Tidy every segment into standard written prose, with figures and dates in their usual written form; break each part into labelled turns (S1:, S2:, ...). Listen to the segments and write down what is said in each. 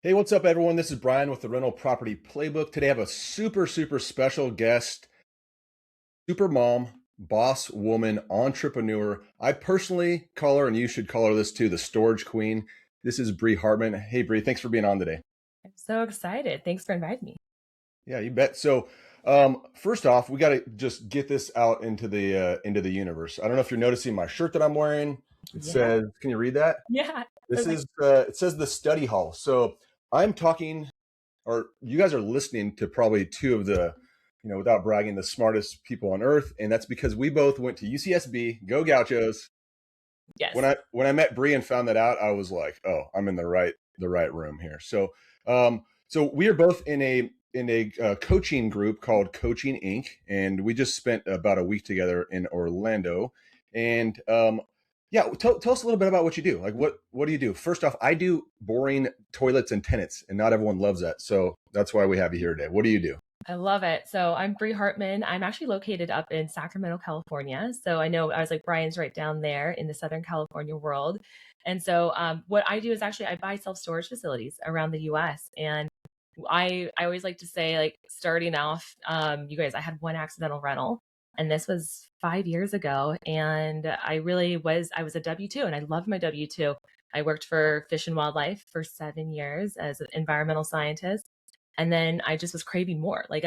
S1: Hey, what's up, everyone? This is Brian with the Rental Property Playbook. Today I have a super special guest, super mom, boss woman, entrepreneur. I personally call her, and you should call her this too, the storage queen. This is Bree Hartman. Hey, Bree, thanks for being on today.
S2: I'm so excited. Thanks for inviting me.
S1: Yeah, you bet. So, first off, we got to just get this out into the universe. I don't know if you're noticing my shirt that I'm wearing. It
S2: Yeah.
S1: says, "Can you read that?"
S2: Yeah.
S1: This
S2: Okay.
S1: is it says the study hall. So I'm talking or you guys are listening to probably two of the, without bragging, the smartest people on earth, and that's because we both went to UCSB. Go Gauchos! When
S2: Yes.
S1: I met Bree and found that out, I was like, oh, I'm in the right room here. So we are both in a coaching group called Coaching Inc., and we just spent about a week together in Orlando. And yeah, tell us a little bit about what you do. Like, what do you do? First off, I do boring toilets and tenants, and not everyone loves that. So that's why we have you here today. What do you do?
S2: I love it. So I'm Bree Hartman. I'm actually located up in Sacramento, California. So I know I was like, Brian's right down there in the Southern California world. And so what I do is actually I buy self-storage facilities around the US. And I always like to say, like, starting off, you guys, I had one accidental rental, and this was 5 years ago. And I was a W-2, and I loved my W-2. I worked for Fish and Wildlife for 7 years as an environmental scientist. And then I just was craving more. Like,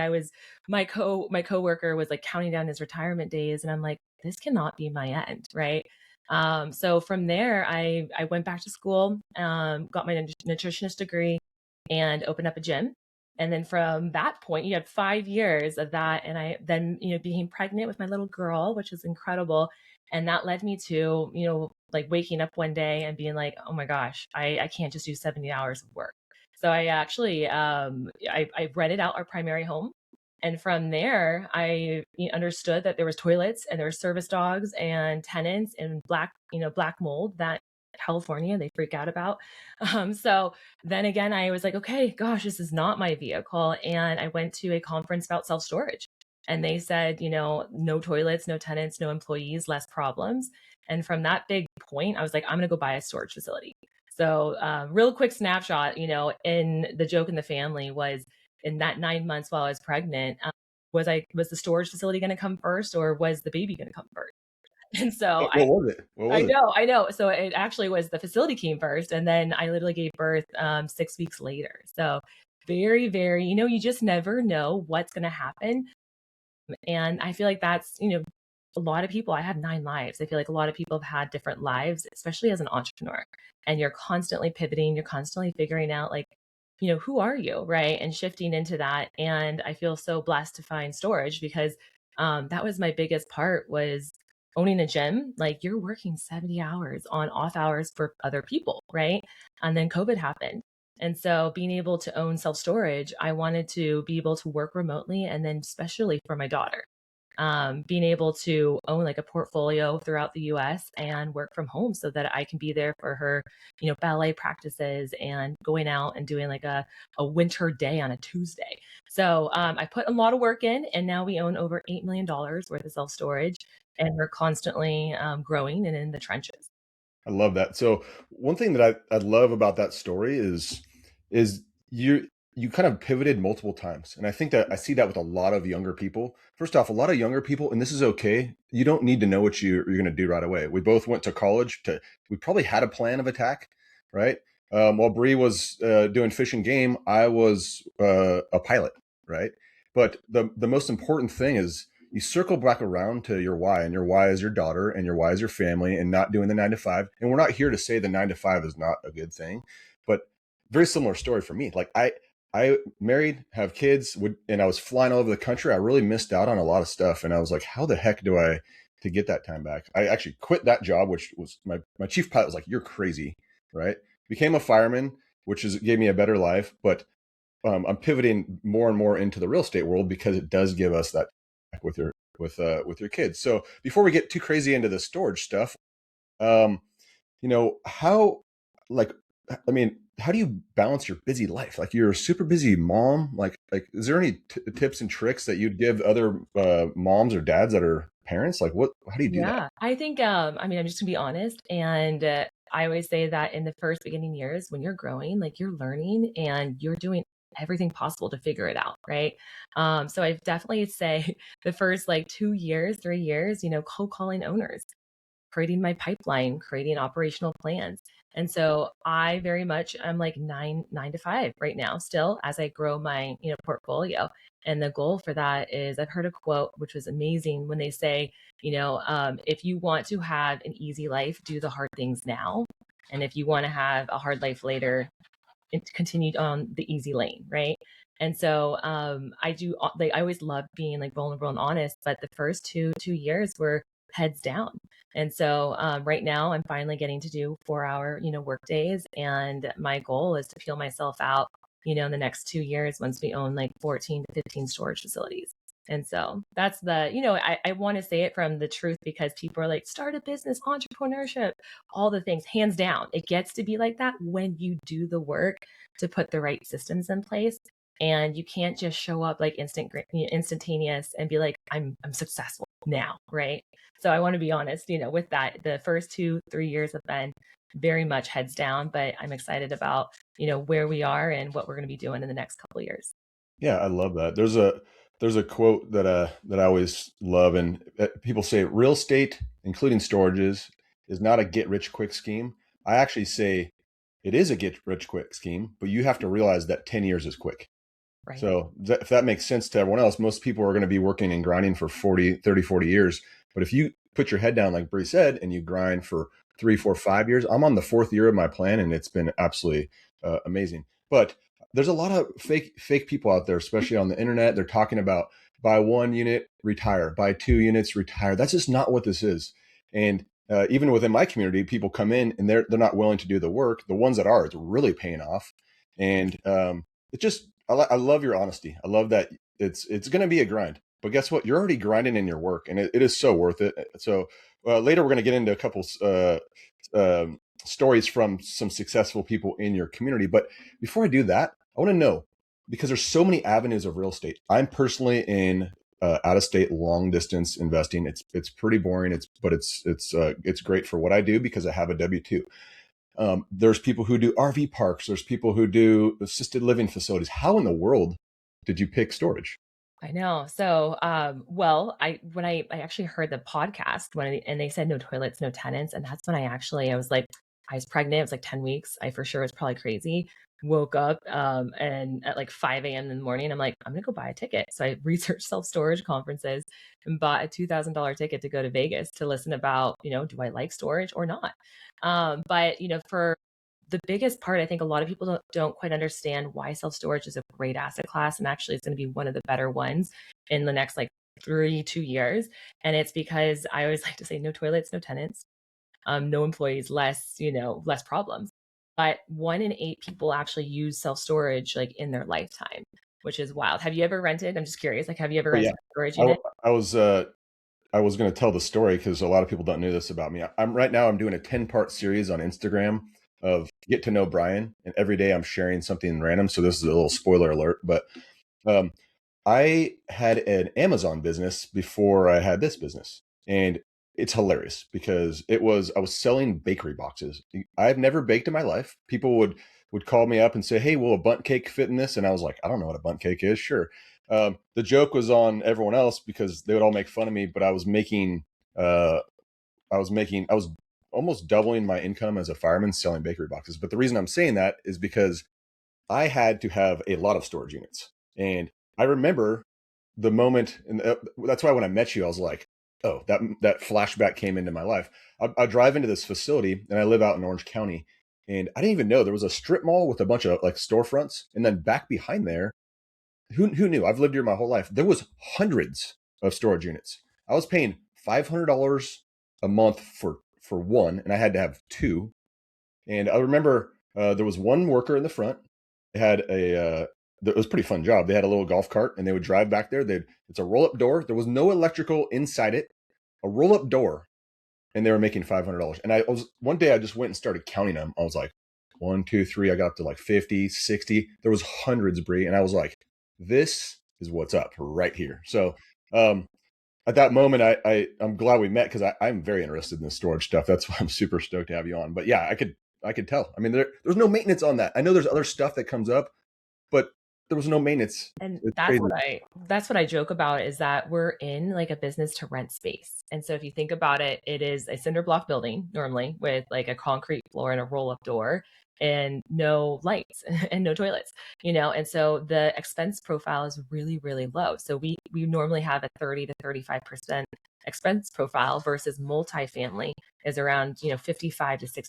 S2: my coworker was like counting down his retirement days, and I'm like, this cannot be my end, right? So from there, I went back to school, got my nutritionist degree, and opened up a gym. And then from that point, you had 5 years of that. And I then, became pregnant with my little girl, which was incredible. And that led me to, like waking up one day and being like, oh my gosh, I can't just do 70 hours of work. So I actually, I rented out our primary home. And from there, I understood that there was toilets and there were service dogs and tenants and black mold that California they freak out about. So then again, I was like, okay, gosh, this is not my vehicle. And I went to a conference about self storage. And they said, no toilets, no tenants, no employees, less problems. And from that big point, I was like, I'm going to go buy a storage facility. So, real quick snapshot, in the joke in the family was in that 9 months while I was pregnant, was the storage facility going to come first, or was the baby going to come first? And so
S1: What was it? What
S2: I
S1: was it?
S2: know, I know. So it actually was the facility came first, and then I literally gave birth 6 weeks later. So very, very, you just never know what's going to happen. And I feel like that's, a lot of people, I had 9 lives. I feel like a lot of people have had different lives, especially as an entrepreneur. And you're constantly pivoting, you're constantly figuring out, like, who are you? Right. And shifting into that. And I feel so blessed to find storage because that was my biggest part was owning a gym. Like, you're working 70 hours on off hours for other people. Right. And then COVID happened. And so being able to own self storage, I wanted to be able to work remotely. And then, especially for my daughter, being able to own like a portfolio throughout the US and work from home so that I can be there for her, ballet practices and going out and doing like a winter day on a Tuesday. So I put a lot of work in, and now we own over $8 million worth of self storage, and we're constantly growing and in the trenches.
S1: I love that. So one thing that I love about that story is you kind of pivoted multiple times. And I think that I see that with a lot of younger people. First off, a lot of younger people, and this is okay, you don't need to know what you're going to do right away. We both went to college we probably had a plan of attack, right? While Bree was doing fish and game, I was a pilot, right? But the most important thing is you circle back around to your why, and your why is your daughter, and your why is your family, and not doing the 9 to 5. And we're not here to say the 9 to 5 is not a good thing, but very similar story for me. Like I married, have kids, and I was flying all over the country. I really missed out on a lot of stuff, and I was like, how the heck do I to get that time back? I actually quit that job, which was my chief pilot was like, you're crazy, right? Became a fireman, which is gave me a better life, but I'm pivoting more and more into the real estate world because it does give us that with your with your kids. So before we get too crazy into the storage stuff, um, how like I mean, how do you balance your busy life? Like, you're a super busy mom. Like, is there any tips and tricks that you'd give other moms or dads that are parents? Like, what? How do you do that?
S2: Yeah, I think, I mean, I'm just gonna be honest. And I always say that in the first beginning years when you're growing, like you're learning and you're doing everything possible to figure it out, right? So I definitely say the first like 2 years, 3 years, cold calling owners, creating my pipeline, creating operational plans. And so I very much am like nine to five right now, still as I grow my, portfolio. And the goal for that is I've heard a quote, which was amazing when they say, if you want to have an easy life, do the hard things now. And if you want to have a hard life later, continued on the easy lane, right? And so I do like I always loved being like vulnerable and honest, but the first two years were heads down. And so right now I'm finally getting to do 4 hour work days, and my goal is to peel myself out in the next 2 years once we own like 14 to 15 storage facilities. And so that's I want to say it from the truth, because people are like, start a business, entrepreneurship, all the things, hands down. It gets to be like that when you do the work to put the right systems in place. And you can't just show up like instantaneous and be like, I'm successful now, right? So I want to be honest, with that, the first 2-3 years have been very much heads down, but I'm excited about, where we are and what we're going to be doing in the next couple of years.
S1: Yeah, I love that. There's a quote that I always love, and people say real estate, including storages, is not a get rich quick scheme. I actually say it is a get rich quick scheme, but you have to realize that 10 years is quick.
S2: Right.
S1: So if that makes sense to everyone else, most people are going to be working and grinding for 40 years. But if you put your head down, like Bree said, and you grind for 3, 4, 5 years, I'm on the fourth year of my plan, and it's been absolutely amazing. But there's a lot of fake people out there, especially on the internet. They're talking about buy 1 unit, retire, buy 2 units, retire. That's just not what this is. And even within my community, people come in and they're not willing to do the work. The ones that are, it's really paying off. And it just I love your honesty. I love that it's going to be a grind, but guess what? You're already grinding in your work, and it is so worth it. So later we're going to get into a couple stories from some successful people in your community. But before I do that, I want to know, because there's so many avenues of real estate. I'm personally in out of state long distance investing. It's pretty boring. It's great for what I do because I have a W-2. There's people who do RV parks. There's people who do assisted living facilities. How in the world did you pick storage?
S2: I know. So, well, I actually heard the podcast and they said no toilets, no tenants, and that's when I was like, I was pregnant. It was like 10 weeks. I for sure was probably crazy. Woke up, and at like 5 a.m. in the morning, I'm like, I'm gonna go buy a ticket. So I researched self storage conferences and bought a $2,000 ticket to go to Vegas to listen about, do I like storage or not? But for the biggest part, I think a lot of people don't quite understand why self storage is a great asset class. And actually, it's going to be one of the better ones in the next like 2 years. And it's because I always like to say no toilets, no tenants, no employees, less problems. But 1 in 8 people actually use self storage like in their lifetime, which is wild. Have you ever rented? I'm just curious. Like, have you ever
S1: Oh yeah,
S2: rented a storage
S1: I,
S2: unit?
S1: I was I was going to tell the story because a lot of people don't know this about me. I'm doing a 10-part series on Instagram of get to know Brian, and every day I'm sharing something random. So this is a little spoiler alert, but um, I had an Amazon business before I had this business, and it's hilarious because I was selling bakery boxes. I've never baked in my life. People would call me up and say, "Hey, will a bundt cake fit in this?" And I was like, "I don't know what a bundt cake is." Sure. The joke was on everyone else because they would all make fun of me, but uh, I was almost doubling my income as a fireman selling bakery boxes. But the reason I'm saying that is because I had to have a lot of storage units. And I remember the moment, and that's why when I met you, I was like, oh, that flashback came into my life. I drive into this facility, and I live out in Orange County, and I didn't even know there was a strip mall with a bunch of like storefronts, and then back behind there, who knew? I've lived here my whole life. There was hundreds of storage units. I was paying $500 a month for one, and I had to have two. And I remember there was one worker in the front. They had it was a pretty fun job. They had a little golf cart, and they would drive back there. It's a roll up door. There was no electrical inside it. A roll up door, and they were making $500. And I was one day I just went and started counting them. I was like, one, two, three. I got up to like 50, 60. There was hundreds, Bree, and I was like, this is what's up right here. So at that moment, I'm glad we met because I'm very interested in the storage stuff. That's why I'm super stoked to have you on. But yeah, I could tell. I mean, there's no maintenance on that. I know there's other stuff that comes up, but there was no maintenance.
S2: And
S1: It's crazy.
S2: that's what I joke about is that we're in like a business to rent space. And so if you think about it, it is a cinder block building normally with like a concrete floor and a roll up door and no lights and no toilets, you know. And so the expense profile is really, really low. So we normally have a 30 to 35% expense profile versus multifamily is around, you know, 55 to 60%.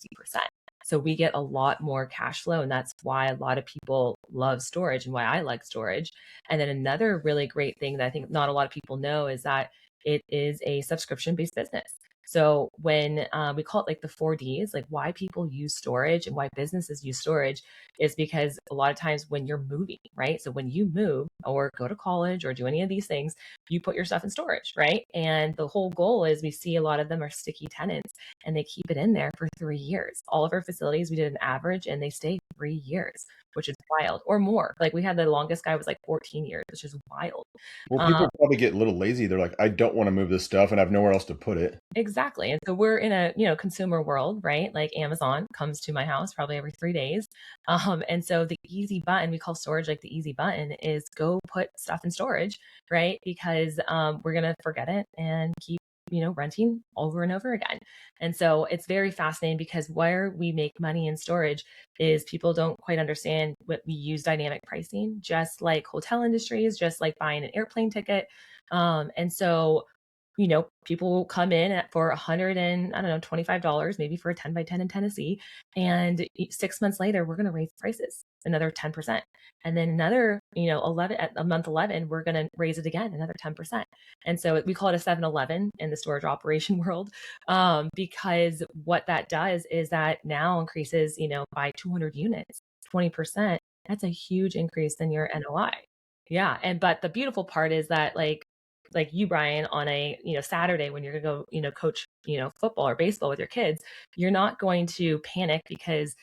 S2: So we get a lot more cash flow. And that's why a lot of people love storage and why I like storage. And then another really great thing that I think not a lot of people know is that it is a subscription based business. So when we call it like the 4Ds, like why people use storage and why businesses use storage is because a lot of times when you're moving, right? So when you move or go to college or do any of these things, you put your stuff in storage, right? And the whole goal is we see a lot of them are sticky tenants and they keep it in there for 3 years. All of our facilities, we did an average and they stay 3 years, which is wild, or more. Like we had the longest guy was like 14 years, which is wild.
S1: Well,
S2: Um,
S1: people probably get a little lazy. They're like, I don't want to move this stuff and I have nowhere else to put it.
S2: exactly. And so we're in a, you know, consumer world, right? Like Amazon comes to my house probably every 3 days. And so the easy button, we call storage like the easy button is go put stuff in storage, right? Because we're going to forget it and keep, you know, renting over and over again. And so it's very fascinating because where we make money in storage is people don't quite understand what we use dynamic pricing, just like hotel industries, just like buying an airplane ticket. And so you know, people will come in at for 100 and I don't know, $25, maybe for a 10 by 10 in Tennessee. And 6 months later, we're going to raise prices another 10%. And then another, you know, 11 at a month 11, we're going to raise it again, another 10%. And so we call it a 7-Eleven in the storage operation world. Because what that does is that now increases, you know, by 200 units, 20%. That's a huge increase in your NOI. Yeah. And, but the beautiful part is that like you, Brian, on a, you know, Saturday when you're gonna go, you know, coach, you know, football or baseball with your kids, you're not going to panic because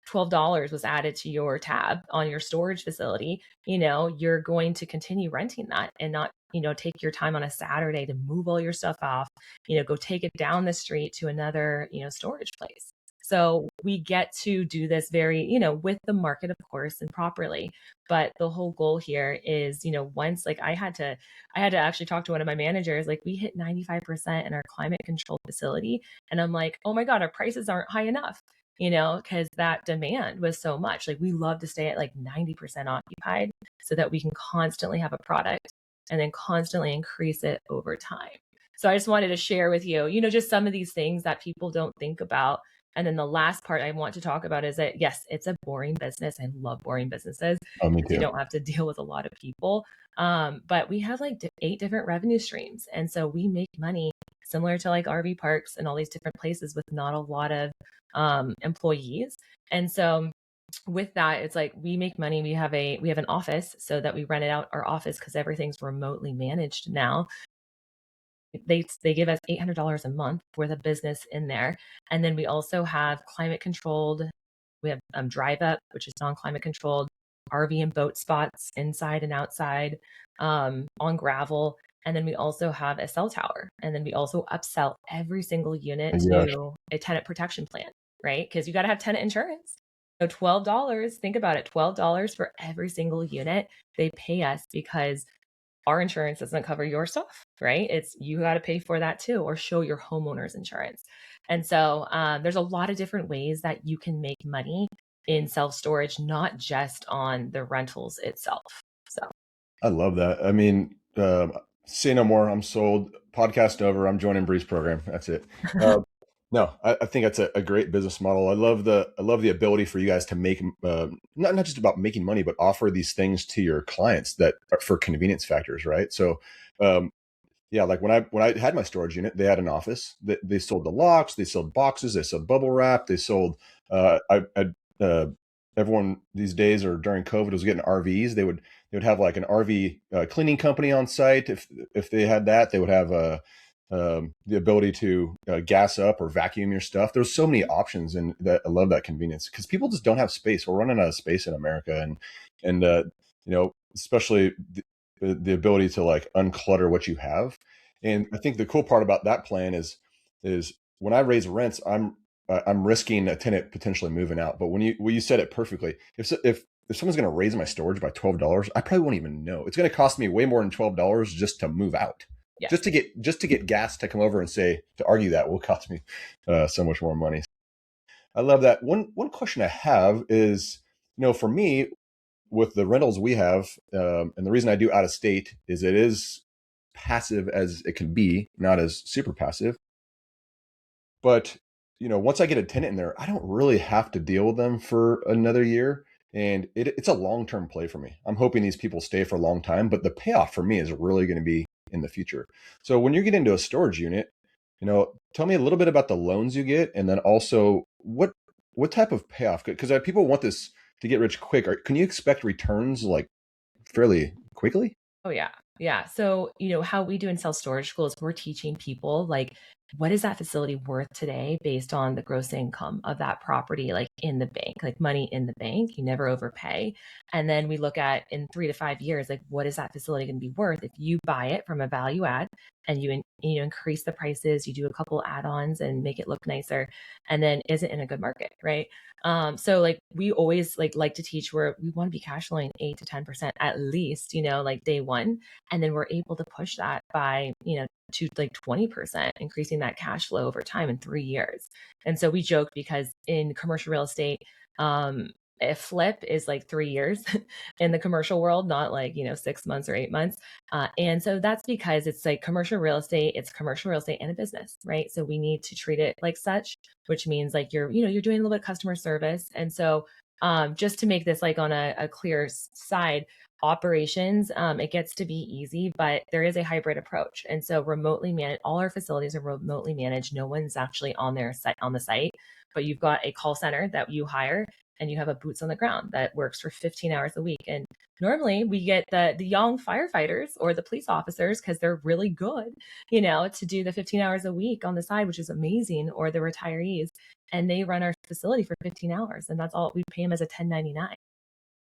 S2: $12 was added to your tab on your storage facility. You know, you're going to continue renting that and not, you know, take your time on a Saturday to move all your stuff off, you know, go take it down the street to another, you know, storage place. So we get to do this very, you know, with the market, of course, and properly. But the whole goal here is, you know, once like I had to actually talk to one of my managers, like we hit 95% in our climate controlled facility. And I'm like, oh my God, our prices aren't high enough, you know, because that demand was so much. Like we love to stay at like 90% occupied so that we can constantly have a product and then constantly increase it over time. So I just wanted to share with you, you know, just some of these things that people don't think about. And then the last part I want to talk about is that, yes, it's a boring business. I love boring businesses
S1: Oh, me
S2: because you
S1: too.
S2: don't have to deal with a lot of people. But we have like 8 different revenue streams. And so we make money similar to like RV parks and all these different places with not a lot of employees. And so with that, it's like we make money. We have an office so that we rented out our office because everything's remotely managed now. They give us $800 a month worth of business in there. And then we also have climate controlled. We have drive up, which is non-climate controlled, RV and boat spots inside and outside, on gravel. And then we also have a cell tower. And then we also upsell every single unit
S1: Yeah,
S2: to a tenant protection plan, right? Because you got to have tenant insurance. So $12, think about it, $12 for every single unit they pay us because our insurance doesn't cover your stuff, right? It's you got to pay for that too, or show your homeowner's insurance. And so there's a lot of different ways that you can make money in self storage, not just on the rentals itself. So
S1: I love that. I mean, say no more. I'm sold. Podcast over. I'm joining Bree's program. That's it. Uh, no, I think that's a great business model. I love the ability for you guys to make not just about making money, but offer these things to your clients that are for convenience factors, right? So, um, yeah, like when I had my storage unit, they had an office. They sold the locks, they sold boxes, they sold bubble wrap, they sold. I everyone these days or during COVID was getting RVs. They would have like an RV cleaning company on site. If they had that, they would have the ability to gas up or vacuum your stuff. There's so many options, and that I love that convenience because people just don't have space. We're running out of space in America, and you know, especially the ability to like unclutter what you have. And I think the cool part about that plan is when I raise rents, I'm risking a tenant potentially moving out. But when you said it perfectly, if someone's going to raise my storage by $12, I probably won't even know. It's going to cost me way more than $12 just to move out.
S2: Yes.
S1: Just to get gas to come over and say to argue that will cost me so much more money. I love that. One question I have is, for me, with the rentals we have, and the reason I do out of state is it is passive as it can be, not as super passive. But once I get a tenant in there, I don't really have to deal with them for another year, and it's a long term play for me. I'm hoping these people stay for a long time, but the payoff for me is really going to be in the future. So when you get into a storage unit, tell me a little bit about the loans you get, and then also what type of payoff? Because people want this to get rich quick. Can you expect returns like fairly quickly?
S2: Oh yeah. Yeah. So, how we do in self-storage schools, we're teaching people like what is that facility worth today based on the gross income of that property, like in the bank, like money in the bank. You never overpay. And then we look at in 3 to 5 years, like what is that facility going to be worth if you buy it from a value add and you increase the prices, you do a couple add-ons and make it look nicer, and then is it in a good market, right? So like we always like to teach where we want to be cash flowing 8 to 10% at least, like day one. And then we're able to push that by, to like 20%, increasing that cash flow over time in 3 years. And so we joke because in commercial real estate, a flip is like 3 years in the commercial world, not like, 6 months or 8 months. And so that's because it's like commercial real estate, it's commercial real estate and a business, right? So we need to treat it like such, which means like you're doing a little bit of customer service. And so just to make this like on a clear side, operations, it gets to be easy, but there is a hybrid approach. And so remotely managed, all our facilities are remotely managed. No one's actually on their site on the site, but you've got a call center that you hire and you have a boots on the ground that works for 15 hours a week. And normally we get the young firefighters or the police officers because they're really good, to do the 15 hours a week on the side, which is amazing, or the retirees, and they run our facility for 15 hours, and that's all we pay them as a 1099.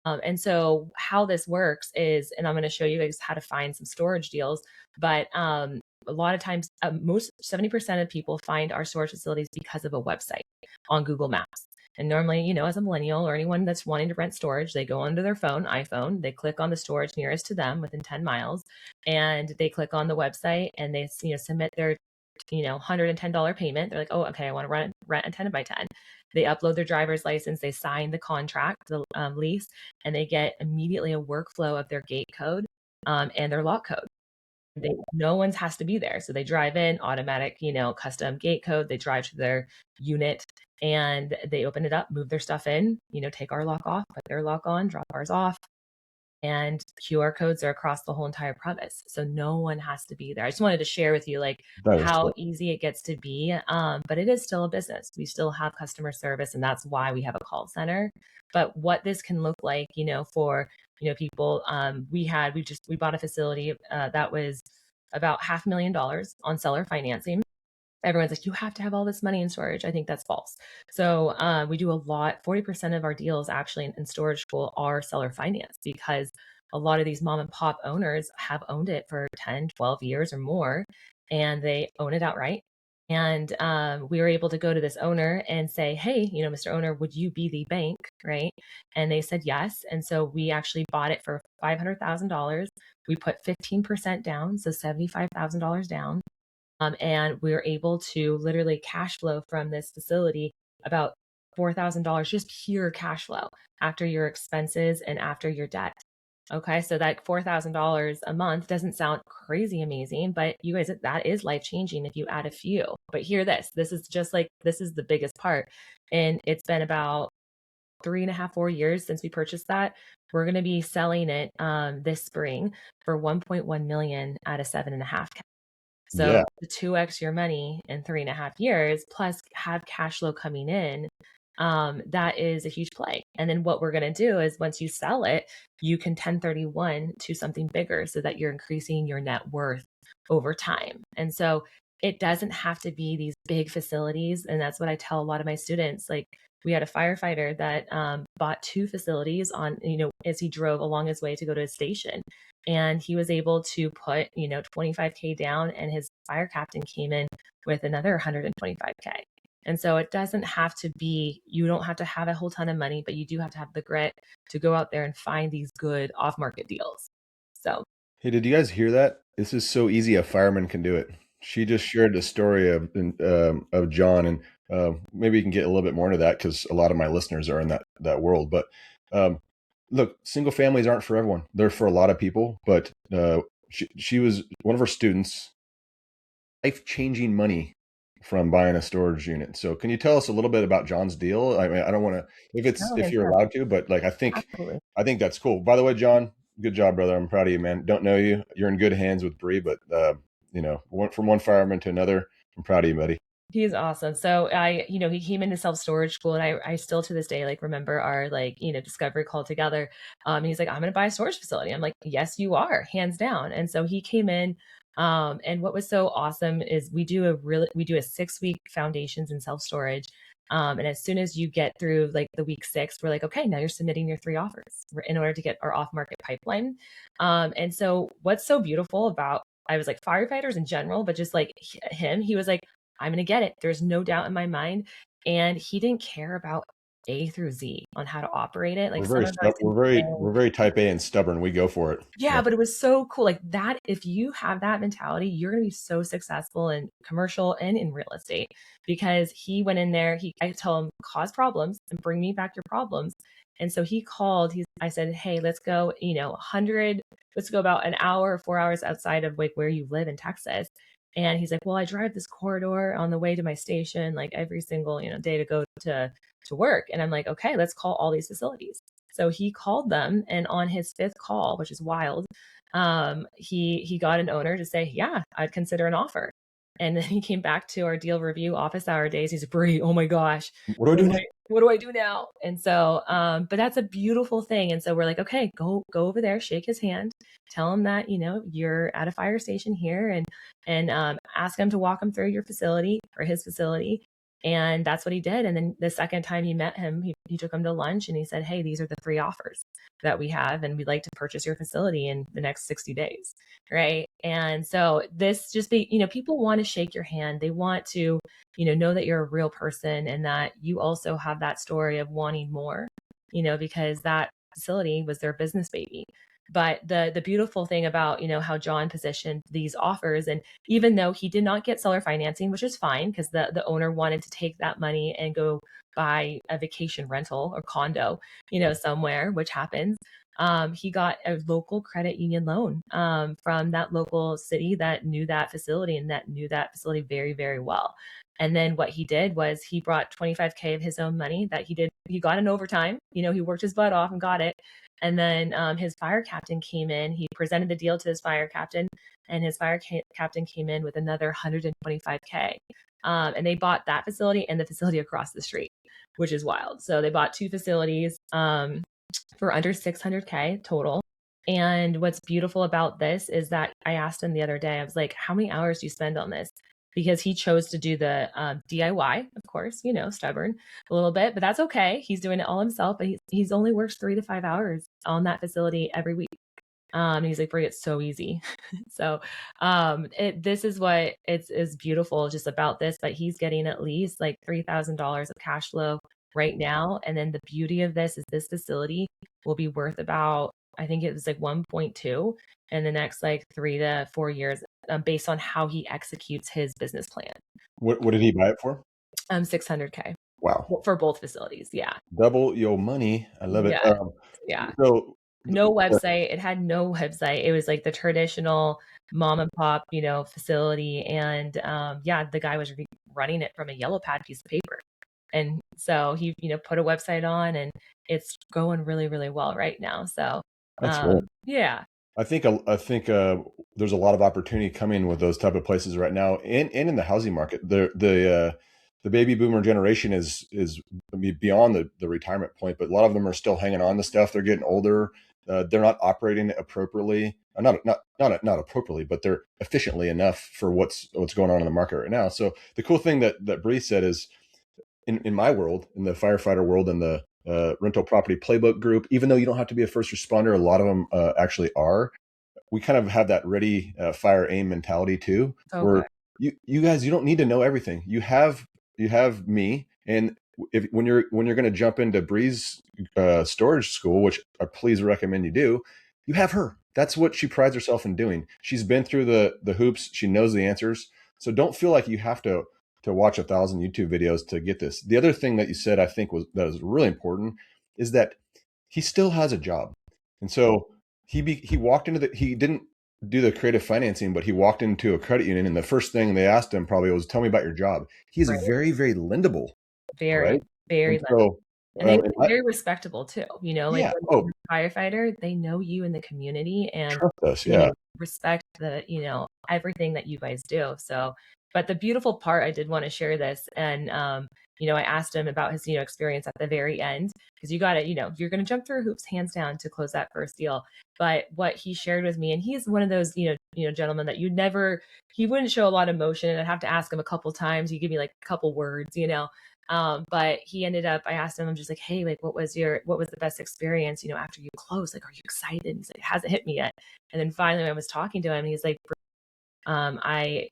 S2: And so how this works is, and I'm going to show you guys how to find some storage deals, but a lot of times, most 70% of people find our storage facilities because of a website on Google Maps. And normally, as a millennial or anyone that's wanting to rent storage, they go onto their iPhone, they click on the storage nearest to them within 10 miles, and they click on the website and they, submit their $110 payment. They're like, oh, okay, I want to rent a 10 by 10. They upload their driver's license, they sign the contract, the lease, and they get immediately a workflow of their gate code and their lock code. No one's has to be there. So they drive in, automatic, custom gate code. They drive to their unit and they open it up, move their stuff in, take our lock off, put their lock on, drop ours off, and QR codes are across the whole entire premise. So no one has to be there. I just wanted to share with you like
S1: That is
S2: how
S1: cool.
S2: easy it gets to be. But it is still a business. We still have customer service, and that's why we have a call center. But what this can look like, for people, we bought a facility that was about $500,000 on seller financing. Everyone's like, you have to have all this money in storage. I think that's false. So we do a lot. 40% of our deals actually in storage school are seller finance because a lot of these mom and pop owners have owned it for 10, 12 years or more, and they own it outright. And we were able to go to this owner and say, hey, Mr. Owner, would you be the bank? Right. And they said yes. And so we actually bought it for $500,000. We put 15% down, so $75,000 down. And we were able to literally cash flow from this facility about $4,000, just pure cash flow after your expenses and after your debt. Okay, so that $4,000 a month doesn't sound crazy amazing, but you guys, that is life changing if you add a few. But hear this, this is the biggest part. And it's been about 3.5, 4 years since we purchased that. We're going to be selling it this spring for 1.1 million at a 7.5. So
S1: Yeah.
S2: to 2x your money in 3.5 years, plus have cash flow coming in, that is a huge play. And then what we're going to do is once you sell it, you can 1031 to something bigger so that you're increasing your net worth over time. And so it doesn't have to be these big facilities. And that's what I tell a lot of my students. Like, we had a firefighter that bought 2 facilities on, as he drove along his way to go to his station. And he was able to put, 25K down, and his fire captain came in with another 125K. And so it doesn't have to be, you don't have to have a whole ton of money, but you do have to have the grit to go out there and find these good off market deals. So,
S1: Hey, did you guys hear that? This is so easy a fireman can do it. She just shared the story of John, and maybe you can get a little bit more into that because a lot of my listeners are in that world. But um, look, single families aren't for everyone. They're for a lot of people. But she was one of her students, life-changing money from buying a storage unit. So can you tell us a little bit about John's deal? I mean, I don't want to,
S2: oh,
S1: if you're
S2: yeah,
S1: allowed to, but like
S2: absolutely.
S1: I think that's cool. By the way, John, good job, brother. I'm proud of you, man. Don't know you. You're in good hands with Bree, but from one fireman to another, I'm proud of you, buddy.
S2: He's awesome. So he came into self-storage school, and I still to this day like remember our like, discovery call together. He's like, I'm gonna buy a storage facility. I'm like, yes, you are, hands down. And so he came in. And what was so awesome is we do a 6-week foundations in self-storage. And as soon as you get through like the week 6, we're like, okay, now you're submitting your 3 offers in order to get our off-market pipeline. And so what's so beautiful about, I was like firefighters in general, but just like him, he was like, I'm going to get it. There's no doubt in my mind. And he didn't care about A through Z on how to operate it. Like
S1: We're
S2: some
S1: very
S2: of us can
S1: we're very type A and stubborn. We go for it.
S2: yeah,
S1: Yeah.
S2: but it was so cool. Like that, if you have that mentality, you're going to be so successful in commercial and in real estate, because he went in there, I told him, cause problems and bring me back your problems. And so he called, I said, hey, let's go, 100, let's go about an hour or 4 hours outside of like where you live in Texas. And he's like, well, I drive this corridor on the way to my station, like every single, day to go to work. And I'm like, okay, let's call all these facilities. So he called them, and on his 5th call, which is wild, he got an owner to say, yeah, I'd consider an offer. And then he came back to our deal review office hour days. He's like, Bree, oh my gosh,
S1: What do I do now?
S2: what do I do now? And so, but that's a beautiful thing. And so we're like, okay, go over there, shake his hand, tell him that, you're at a fire station here, and ask him to walk him through your facility or his facility. And that's what he did. And then the second time he met him, he took him to lunch, and he said, hey, these are the 3 offers that we have, and we'd like to purchase your facility in the next 60 days. Right. And so this just people want to shake your hand. They want to, know that you're a real person, and that you also have that story of wanting more, because that facility was their business baby. But the beautiful thing about, how John positioned these offers, and even though he did not get seller financing, which is fine because the owner wanted to take that money and go buy a vacation rental or condo, somewhere, which happens. He got a local credit union loan from that local city that knew that facility and that knew that facility very, very well. And then what he did was he brought 25K of his own money that he got in overtime. He worked his butt off and got it. And then his fire captain came in. He presented the deal to his fire captain, and his captain came in with another 125K. And they bought that facility and the facility across the street, which is wild. So they bought 2 facilities for under 600K total. And what's beautiful about this is that I asked him the other day, I was like, how many hours do you spend on this? Because he chose to do the DIY, of course, stubborn a little bit, but that's okay. He's doing it all himself, but he's only works 3 to 5 hours on that facility every week. He's like, Brie, it's so easy. So this is what is beautiful just about this, but he's getting at least like $3,000 of cash flow right now. And then the beauty of this is this facility will be worth about, I think it was like 1.2 in the next like 3 to 4 years, based on how he executes his business plan.
S1: What did he buy it for?
S2: 600K
S1: Wow.
S2: for both facilities. Yeah.
S1: Double your money. I love it.
S2: Yeah. Yeah.
S1: So
S2: No website. It had no website. It was like the traditional mom and pop, facility. And yeah, the guy was running it from a yellow pad piece of paper. And so he, put a website on, and it's going really, really well right now. So
S1: that's great.
S2: yeah.
S1: I think there's a lot of opportunity coming with those type of places right now, and in the housing market. The baby boomer generation is beyond the retirement point, but a lot of them are still hanging on to stuff. They're getting older. They're not operating appropriately. Not appropriately, but they're efficiently enough for what's going on in the market right now. So the cool thing that Bree said is in my world, in the firefighter world, in the rental property playbook group, even though you don't have to be a first responder, a lot of them actually are. We kind of have that ready, fire, aim mentality too,
S2: So
S1: where
S2: good.
S1: you guys, you don't need to know everything. You have me, and if when you're going to jump into Bree's storage school, which I please recommend you do, you have her. That's what she prides herself in doing. She's been through the hoops. She knows the answers. So don't feel like you have to watch 1,000 YouTube videos to get this. The other thing that you said, I think that was really important, is that he still has a job, and so he walked into he didn't do the creative financing, but he walked into a credit union, and the first thing they asked him probably was, "Tell me about your job." He's
S2: Right.
S1: very, very lendable,
S2: Very,
S1: right?
S2: very
S1: And
S2: limited.
S1: so,
S2: And they
S1: and I,
S2: very respectable too, like
S1: yeah,
S2: when
S1: oh,
S2: you're a firefighter, they know you in the community and,
S1: trust us, yeah,
S2: respect everything that you guys do. So, but the beautiful part, I did want to share this, and I asked him about his, experience at the very end, because you got to, you're going to jump through hoops hands down to close that first deal. But what he shared with me, and he's one of those, gentlemen that he wouldn't show a lot of emotion, and I'd have to ask him a couple times. He'd give me like a couple words. But he ended up, I asked him, I'm just like, hey, like, what was the best experience, after you closed? Like, are you excited? And he's like, it hasn't hit me yet. And then finally, when I was talking to him, he's like,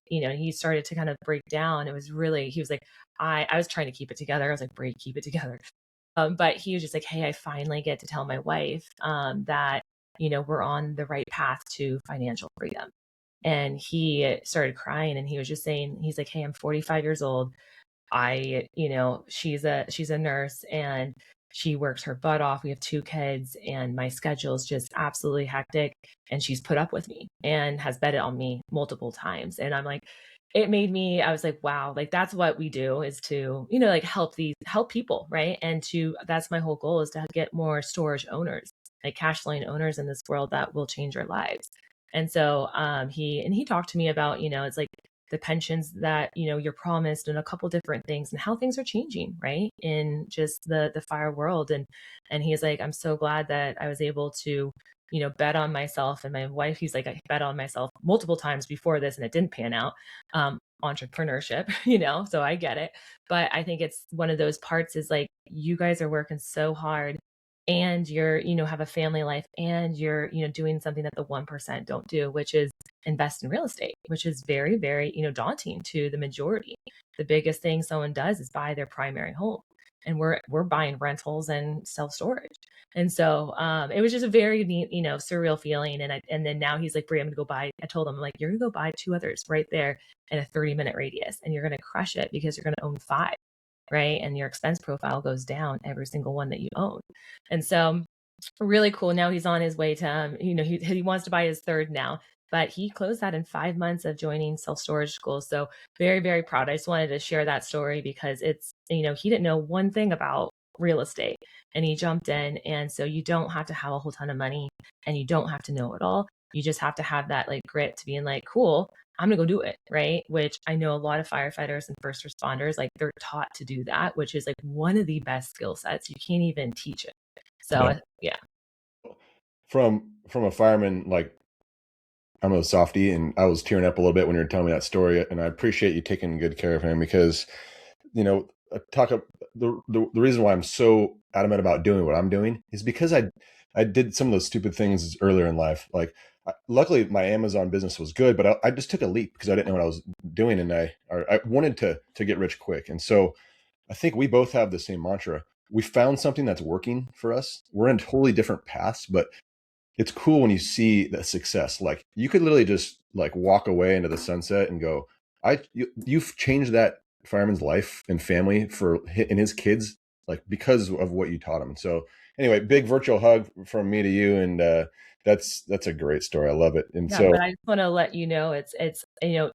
S2: he started to kind of break down. It was really, he was like, I was trying to keep it together. I was like, Bray, keep it together. But he was just like, hey, I finally get to tell my wife that, we're on the right path to financial freedom. And he started crying, and he was just saying, he's like, hey, I'm 45 years old. She's a nurse, and she works her butt off. We have two kids, and my schedule is just absolutely hectic. And she's put up with me and has betted on me multiple times. And I'm like, I was like, wow, like that's what we do, is to, like help people, right? And that's my whole goal, is to get more storage owners, like cash flowing owners in this world that will change our lives. And so he talked to me about, it's like the pensions that you're promised, and a couple different things, and how things are changing, right, in just the fire world. And he's like, I'm so glad that I was able to bet on myself. And my wife, he's like, I bet on myself multiple times before this, and it didn't pan out. Entrepreneurship, so I get it. But I think it's one of those parts, is like, you guys are working so hard, and you're have a family life, and you're doing something that the 1% don't do, which is invest in real estate, which is very, very, daunting to the majority. The biggest thing someone does is buy their primary home. And we're buying rentals and self storage. And so it was just a very neat, surreal feeling. And then now he's like, Brie, I'm gonna go buy. I told him, I'm like, you're gonna go buy two others right there in a 30-minute radius, and you're gonna crush it, because you're gonna own five, right? And your expense profile goes down every single one that you own. And so really cool. Now he's on his way to, he wants to buy his third now, but he closed that in 5 months of joining self storage school. So very, very proud. I just wanted to share that story, because it's, he didn't know one thing about real estate, and he jumped in. And so you don't have to have a whole ton of money, and you don't have to know it all. You just have to have that like grit to being like, cool, I'm gonna go do it, right? Which I know a lot of firefighters and first responders, like, they're taught to do that, which is like one of the best skill sets. You can't even teach it.
S1: yeah.
S2: So yeah.
S1: From a fireman, like, I'm a softie, and I was tearing up a little bit when you were telling me that story, and I appreciate you taking good care of him, because you know, talk up the reason why I'm so adamant about doing what I'm doing is because I did some of those stupid things earlier in life. Like, luckily my Amazon business was good, but I just took a leap because I didn't know what I was doing, and I wanted to get rich quick. And so I think we both have the same mantra. We found something that's working for us. We're in totally different paths, but it's cool when you see the success. Like, you could literally just like walk away into the sunset and go, you've changed that fireman's life and family and his kids, like, because of what you taught him. So anyway, big virtual hug from me to you. And that's a great story. I love it. And
S2: Yeah,
S1: so
S2: but I just want to let you know, it's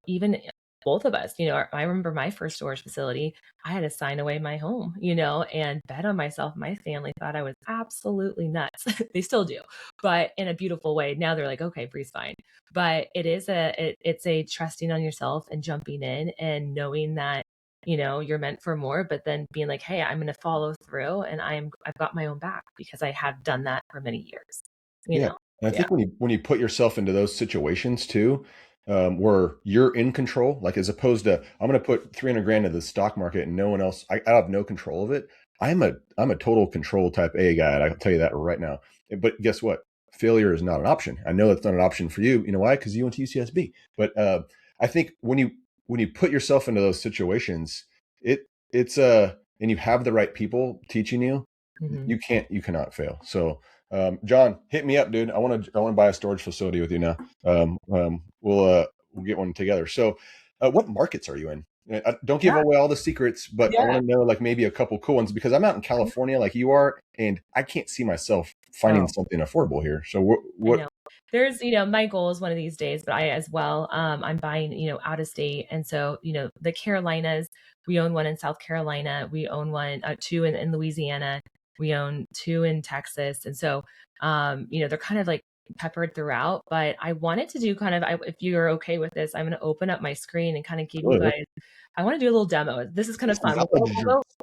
S2: even both of us, I remember my first storage facility, I had to sign away my home, and bet on myself. My family thought I was absolutely nuts. They still do, but in a beautiful way. Now they're like, okay, Bree's fine. But it's a trusting on yourself and jumping in and knowing that, you're meant for more, but then being like, hey, I'm going to follow through, and I've got my own back, because I have done that for many years, you
S1: yeah.
S2: know?
S1: And I
S2: Yeah.
S1: think when you put yourself into those situations too, where you're in control, like as opposed to I'm going to put 300 grand into the stock market and no one else, I have no control of it. I'm a total control type A guy. I'll tell you that right now. But guess what? Failure is not an option. I know that's not an option for you. You know why? Because you went to UCSB. But I think when you put yourself into those situations, it's and you have the right people teaching you,
S2: Mhm.
S1: you cannot fail. So John, hit me up, dude. I want to buy a storage facility with you now. We'll get one together. So what markets are you in? Don't give
S2: Yeah.
S1: away all the secrets, but I
S2: Yeah.
S1: want to know like maybe a couple cool ones because I'm out in California like you are, and I can't see myself finding
S2: Oh,
S1: something affordable here. So
S2: I
S1: what
S2: know. There's, my goal is one of these days, but I as well, I'm buying, out of state. And so, the Carolinas, we own one in South Carolina. We own one, two in Louisiana. We own two in Texas. And so, they're kind of like peppered throughout, but I wanted to do kind of, if you're okay with this, I'm going to open up my screen and kind of give you
S1: Good.
S2: guys, I want to do a little demo. This is kind of fun.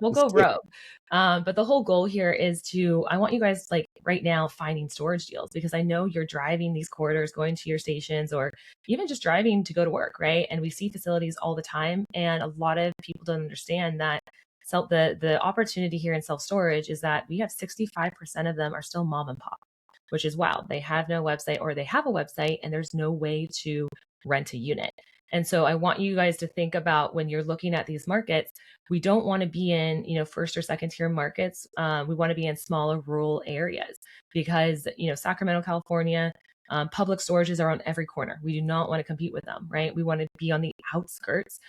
S2: We'll go
S1: Sick.
S2: rogue. But the whole goal here is I want you guys like right now finding storage deals because I know you're driving these corridors, going to your stations, or even just driving to go to work, right? And we see facilities all the time, and a lot of people don't understand that. The opportunity here in self storage is that we have 65% of them are still mom and pop, which is wild. They have no website, or they have a website and there's no way to rent a unit. And so I want you guys to think about when you're looking at these markets, we don't want to be in, first or second tier markets. We want to be in smaller rural areas because, Sacramento, California, public storages are on every corner. We do not want to compete with them, right? We want to be on the outskirts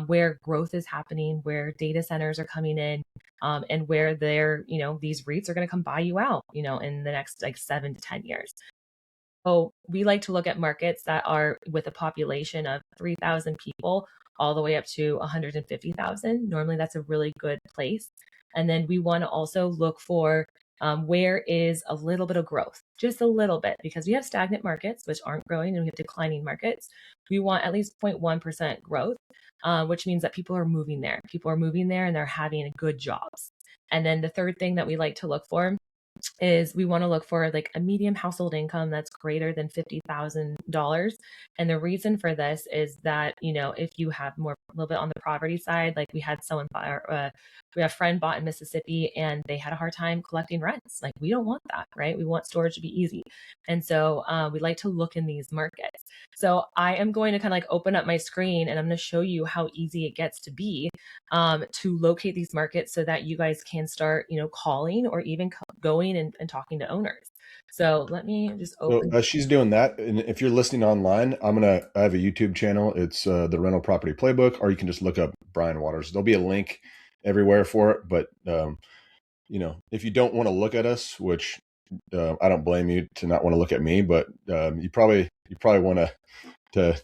S2: where growth is happening, where data centers are coming in, and where these REITs are going to come buy you out, in the next like 7 to 10 years. So we like to look at markets that are with a population of 3,000 people all the way up to 150,000. Normally, that's a really good place. And then we want to also look for where is a little bit of growth, just a little bit, because we have stagnant markets, which aren't growing, and we have declining markets. We want at least 0.1% growth, which means that people are moving there. People are moving there and they're having good jobs. And then the third thing that we like to look for is we want to look for like a medium household income that's greater than $50,000. And the reason for this is that, if you have more, a little bit on the property side, like we had someone buy, we have a friend bought in Mississippi and they had a hard time collecting rents. Like we don't want that, right? We want storage to be easy. And so we like to look in these markets. So I am going to kind of like open up my screen and I'm going to show you how easy it gets to be to locate these markets so that you guys can start, calling or even going and talking to owners. So let me just
S1: So
S2: open.
S1: she's doing that, and if you're listening online, I have a YouTube channel. It's the Rental Property Playbook, or you can just look up Brian Waters. There'll be a link everywhere for it. But if you don't want to look at us, which I don't blame you to not want to look at me, but you probably want to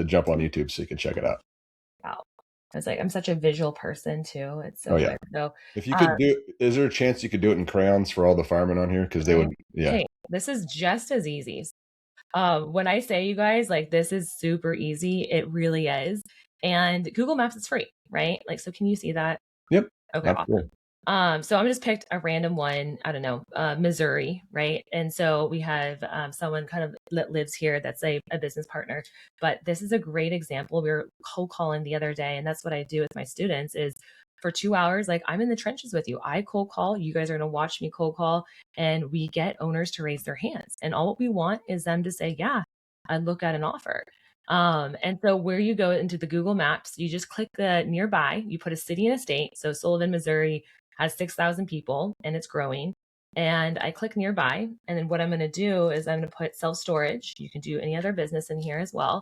S1: jump on YouTube so you can check it out.
S2: Wow. I was like, I'm such a visual person too. It's
S1: Oh
S2: so
S1: yeah,
S2: good. So,
S1: if you
S2: uh,
S1: could do, is there a chance you could do it in crayons for all the firemen on here? Because they would, yeah.
S2: hey, this is just as easy. When I say you guys, like, this is super easy, it really is. And Google Maps is free, right? Like, so can you see that?
S1: Yep,
S2: Okay, awesome.
S1: absolutely.
S2: So I'm just picked a random one, I don't know, Missouri, right? And so we have someone kind of that lives here that's a business partner. But this is a great example. We were cold calling the other day, and that's what I do with my students is for 2 hours, like I'm in the trenches with you. I cold call, you guys are gonna watch me cold call, and we get owners to raise their hands. And all we want is them to say, yeah, I'd look at an offer. And so where you go into the Google Maps, you just click the nearby, you put a city and a state. So Sullivan, Missouri has 6,000 people and it's growing. And I click nearby. And then what I'm going to do is I'm going to put self storage. You can do any other business in here as well.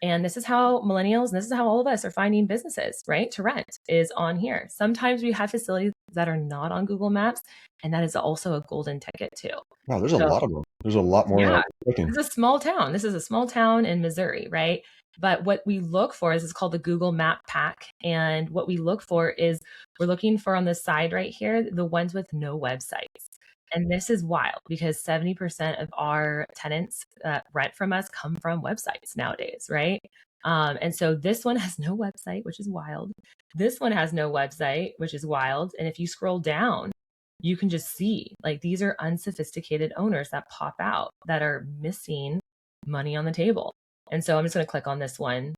S2: And this is how millennials, and this is how all of us are finding businesses, right? To rent is on here. Sometimes we have facilities that are not on Google Maps, and that is also a golden ticket too.
S1: Wow, there's a
S2: So
S1: lot of them. There's a lot more than I
S2: yeah,
S1: was expecting.
S2: it's a small town. This is a small town in Missouri, right? But what we look for is it's called the Google Map Pack. And what we look for is we're looking for on the side right here, the ones with no websites. And this is wild because 70% of our tenants that rent from us come from websites nowadays, right? And so this one has no website, which is wild. This one has no website, which is wild. And if you scroll down, you can just see like these are unsophisticated owners that pop out that are missing money on the table. And so I'm just going to click on this one.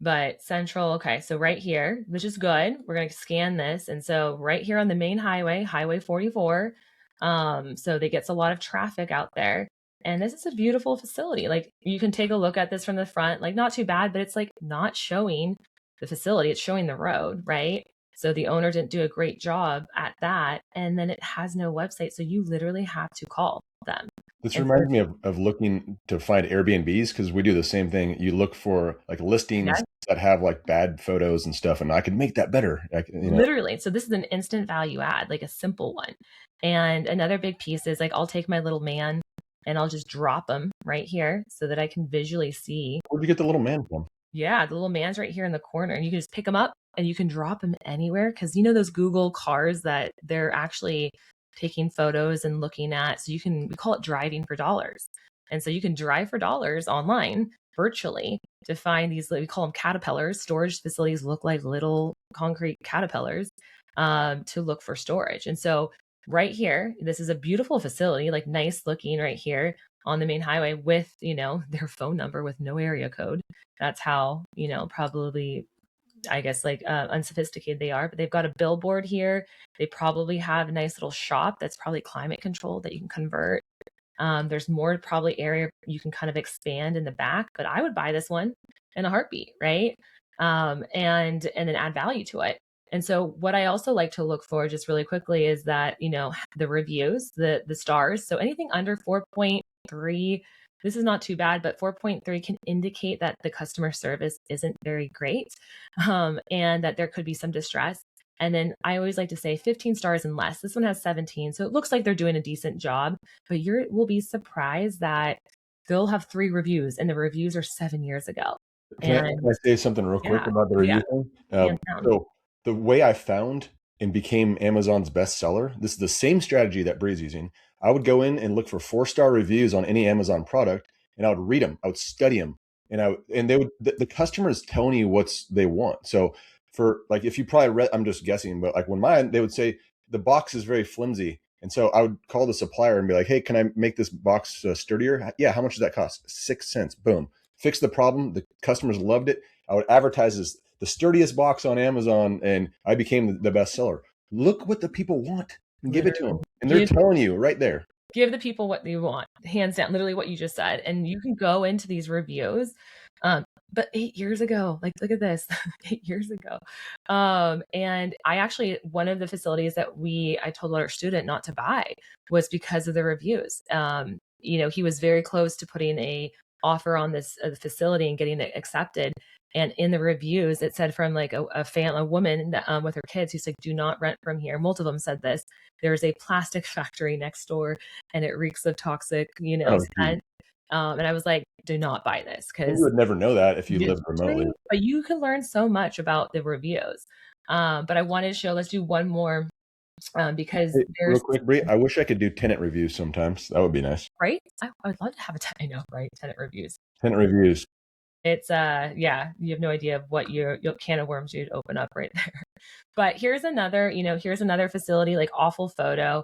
S2: But Central, okay, so right here, which is good. We're going to scan this. And so right here on the main highway, Highway 44, so they gets a lot of traffic out there. And this is a beautiful facility. Like you can take a look at this from the front, like not too bad, but it's like not showing the facility, it's showing the road, right? So the owner didn't do a great job at that. And then it has no website. So you literally have to call them.
S1: This
S2: And so,
S1: reminds me of looking to find Airbnbs because we do the same thing. You look for like listings
S2: yeah,
S1: that have like bad photos and stuff, and I could make that better.
S2: literally. So this is an instant value add, like a simple one. And another big piece is like I'll take my little man and I'll just drop him right here so that I can visually see.
S1: Where'd you get the little man from?
S2: Yeah, the little man's right here in the corner, and you can just pick him up and you can drop him anywhere because you know those Google cars that they're actually taking photos and looking at. So we call it driving for dollars. And so you can drive for dollars online virtually to find these, we call them caterpillars. Storage facilities look like little concrete caterpillars to look for storage. And so right here, this is a beautiful facility, like nice looking right here on the main highway with, their phone number with no area code. That's how, probably, I guess, like unsophisticated they are. But they've got a billboard here. They probably have a nice little shop that's probably climate controlled that you can convert. There's more probably area you can kind of expand in the back, but I would buy this one in a heartbeat, right? And then add value to it. And so what I also like to look for just really quickly is that, the reviews, the stars. So anything under 4.3, this is not too bad, but 4.3 can indicate that the customer service isn't very great, and that there could be some distress. And then I always like to say 15 stars and less. This one has 17. So it looks like they're doing a decent job, but you will be surprised that they'll have 3 reviews and the reviews are 7 years ago.
S1: Can
S2: And
S1: I say something real quick
S2: yeah,
S1: about the
S2: yeah,
S1: review thing?
S2: hands down.
S1: So the way I found and became Amazon's best seller, this is the same strategy that Bree's using. I would go in and look for 4-star reviews on any Amazon product, and I would read them. I would study them, and they would the customer is telling you what they want. So for like if you probably read, I'm just guessing, but like when mine, they would say the box is very flimsy. And so I would call the supplier and be like, hey, can I make this box sturdier? Yeah, how much does that cost? 6 cents. Boom. Fix the problem. The customers loved it. I would advertise as the sturdiest box on Amazon, and I became the best seller. Look what the people want and give it to them.
S2: Literally.
S1: And they're telling you right there.
S2: Give the people what they want, hands down, literally what you just said. And you can go into these reviews. But 8 years ago, like, look at this, 8 years ago. And I actually, one of the facilities that I told our student not to buy was because of the reviews. He was very close to putting a offer on this facility and getting it accepted. And in the reviews, it said from like a woman with her kids who's like, do not rent from here. Multiple of them said this. There's a plastic factory next door and it reeks of toxic, scent. And I was like, do not buy this
S1: You
S2: because
S1: would never know that if you lived remotely.
S2: but you can learn so much about the reviews. But I wanted to show, let's do one more because
S1: Hey, real
S2: there's,
S1: quick, Bree, I wish I could do tenant reviews sometimes. That would be nice.
S2: right? I would love to have I know, right? Tenant reviews.
S1: Tenant reviews.
S2: It's yeah, you have no idea of what your can of worms you'd open up right there. But here's another facility, like awful photo.